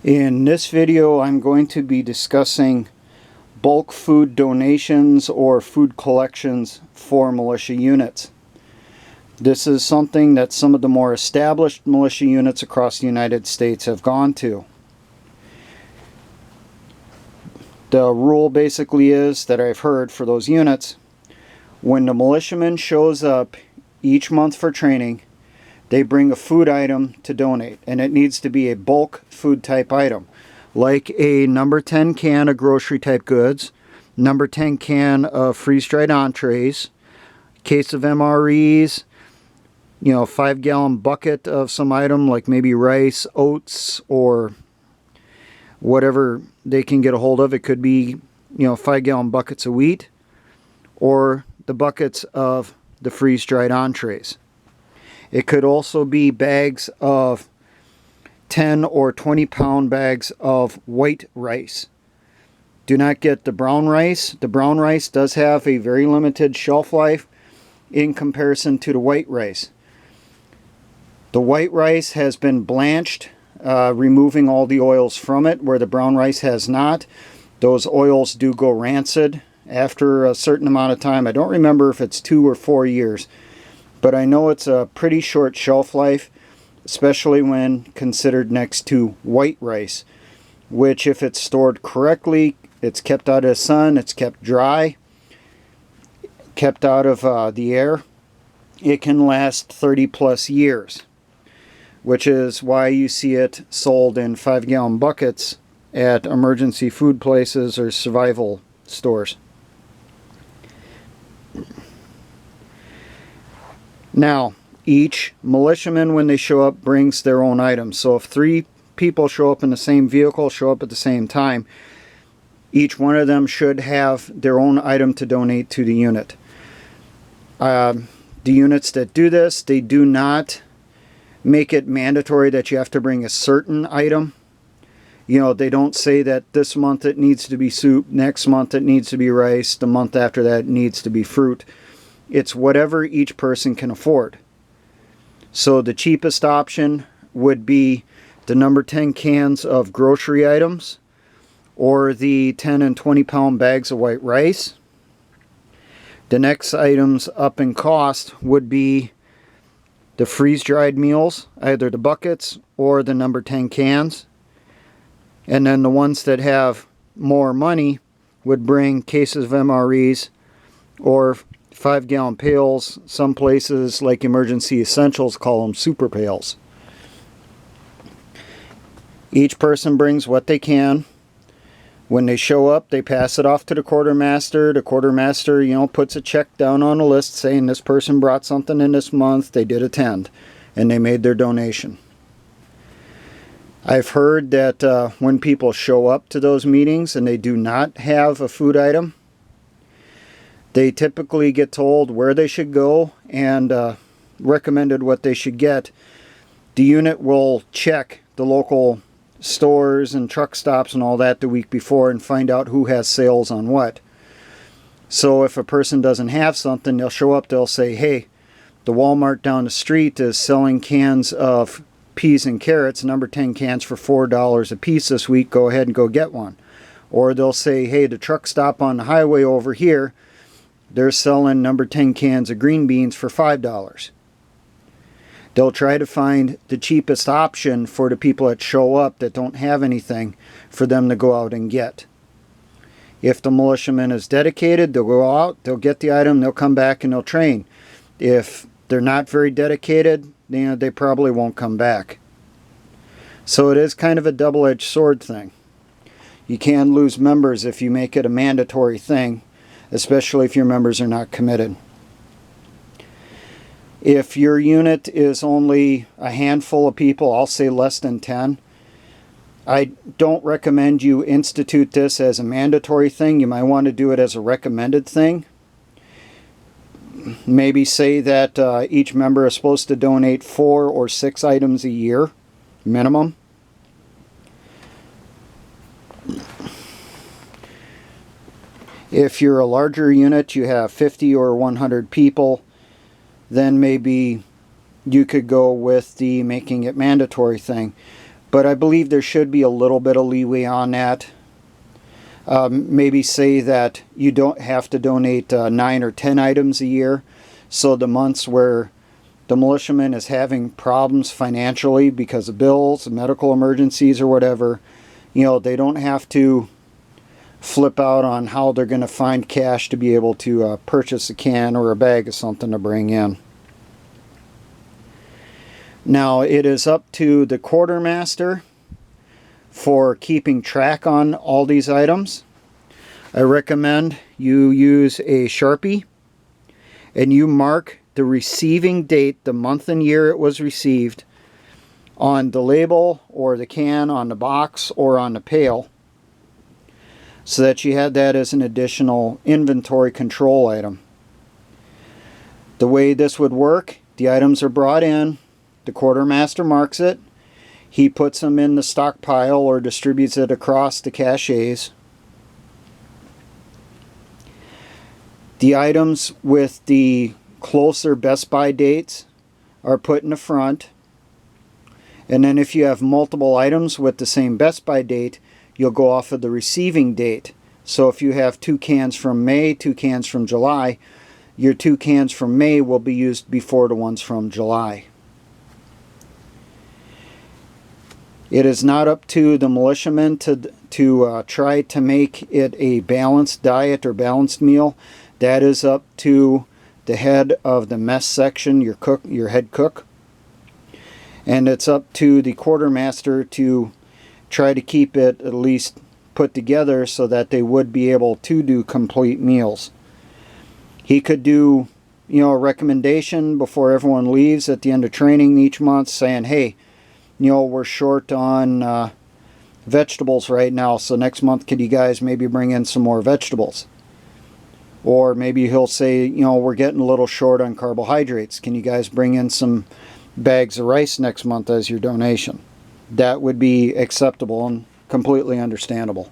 In this video, I'm going to be discussing bulk food donations or food collections for militia units. This is something that some of the more established militia units across the United States have gone to. The rule basically is that I've heard for those units, when the militiaman shows up each month for training, they bring a food item to donate, and it needs to be a bulk food type item, like a number 10 can of grocery type goods, number 10 can of freeze-dried entrees, case of MREs, 5-gallon bucket of some item like maybe rice, oats, or whatever they can get a hold of. It could be 5-gallon buckets of wheat, or the buckets of the freeze-dried entrees. It could also be bags of 10 or 20 pound bags of white rice. Do not get the brown rice. The brown rice does have a very limited shelf life in comparison to the white rice. The white rice has been blanched, removing all the oils from it, where the brown rice has not. Those oils do go rancid after a certain amount of time. I don't remember if it's 2 or 4 years. But I know it's a pretty short shelf life, especially when considered next to white rice, which if it's stored correctly, it's kept out of the sun, it's kept dry, kept out of the air, it can last 30 plus years, which is why you see it sold in 5-gallon buckets at emergency food places or survival stores. Now, each militiaman, when they show up, brings their own items. So if 3 people show up in the same vehicle, show up at the same time, each one of them should have their own item to donate to the unit. The units that do this, they do not make it mandatory that you have to bring a certain item. They don't say that this month it needs to be soup, next month it needs to be rice, the month after that it needs to be fruit. It's whatever each person can afford. So the cheapest option would be the number 10 cans of grocery items, or the 10 and 20 pound bags of white rice. The next items up in cost would be the freeze-dried meals, either the buckets or the number 10 cans. And then the ones that have more money would bring cases of MREs or 5-gallon pails. Some places like Emergency Essentials call them super pails. Each person brings what they can. When they show up, they pass it off to the quartermaster. The quartermaster, puts a check down on a list saying this person brought something in this month, they did attend, and they made their donation. I've heard that when people show up to those meetings and they do not have a food item, they typically get told where they should go and recommended what they should get. The unit will check the local stores and truck stops and all that the week before and find out who has sales on what. So if a person doesn't have something, they'll show up, they'll say, hey, the Walmart down the street is selling cans of peas and carrots, number 10 cans for $4 a piece this week, go ahead and go get one. Or they'll say, hey, the truck stop on the highway over here, they're selling number 10 cans of green beans for $5. They'll try to find the cheapest option for the people that show up that don't have anything for them to go out and get. If the militiaman is dedicated, they'll go out, they'll get the item, they'll come back and they'll train. If they're not very dedicated, they probably won't come back. So it is kind of a double-edged sword thing. You can lose members if you make it a mandatory thing, especially if your members are not committed. If your unit is only a handful of people, I'll say less than 10, I don't recommend you institute this as a mandatory thing. You might want to do it as a recommended thing. Maybe say that each member is supposed to donate 4 or 6 items a year, minimum. If you're a larger unit, you have 50 or 100 people, then maybe you could go with the making it mandatory thing. But I believe there should be a little bit of leeway on that. Maybe say that you don't have to donate 9 or 10 items a year. So the months where the militiaman is having problems financially because of bills, medical emergencies, or whatever, they don't have to flip out on how they're going to find cash to be able to purchase a can or a bag of something to bring in. Now, it is up to the quartermaster for keeping track on all these items. I recommend you use a Sharpie and you mark the receiving date, the month and year it was received, on the label or the can, on the box, or on the pail, so that you had that as an additional inventory control item. The way this would work, the items are brought in, the quartermaster marks it, he puts them in the stockpile or distributes it across the caches. The items with the closer best by dates are put in the front. And then if you have multiple items with the same best by date, you'll go off of the receiving date. So if you have 2 cans from May, 2 cans from July, your 2 cans from May will be used before the ones from July. It is not up to the militiaman to try to make it a balanced diet or balanced meal. That is up to the head of the mess section, your head cook. And it's up to the quartermaster to try to keep it at least put together so that they would be able to do complete meals. He could do, a recommendation before everyone leaves at the end of training each month saying, hey, we're short on vegetables right now, so next month could you guys maybe bring in some more vegetables? Or maybe he'll say, we're getting a little short on carbohydrates. Can you guys bring in some bags of rice next month as your donation? That would be acceptable and completely understandable.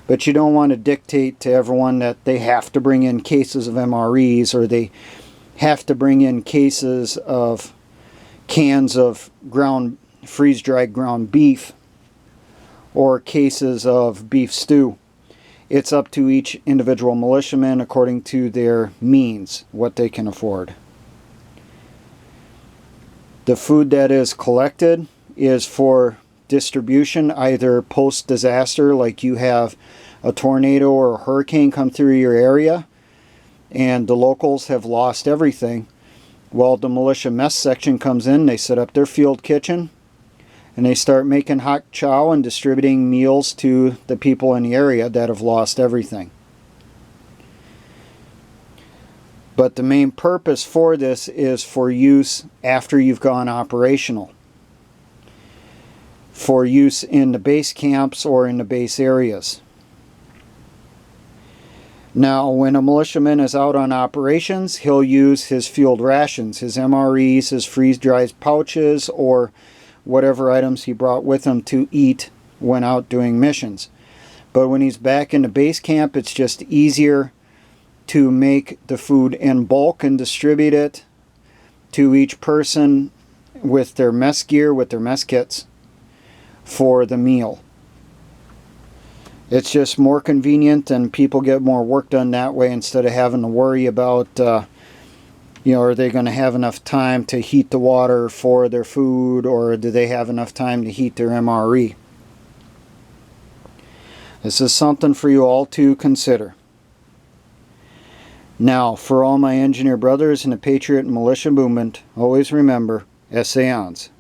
But you don't want to dictate to everyone that they have to bring in cases of MREs, or they have to bring in cases of cans of freeze-dried ground beef, or cases of beef stew. It's up to each individual militiaman according to their means, what they can afford. The food that is collected is for distribution either post-disaster, like you have a tornado or a hurricane come through your area and the locals have lost everything. Well, the militia mess section comes in, they set up their field kitchen, and they start making hot chow and distributing meals to the people in the area that have lost everything. But the main purpose for this is for use after you've gone operational. For use in the base camps or in the base areas. Now, when a militiaman is out on operations, he'll use his field rations, his MREs, his freeze-dried pouches, or whatever items he brought with him to eat when out doing missions. But when he's back in the base camp, it's just easier to make the food in bulk and distribute it to each person with their mess gear, with their mess kits for the meal. It's just more convenient and people get more work done that way instead of having to worry about, are they going to have enough time to heat the water for their food, or do they have enough time to heat their MRE? This is something for you all to consider. Now, for all my engineer brothers in the Patriot and Militia movement, always remember, essayons.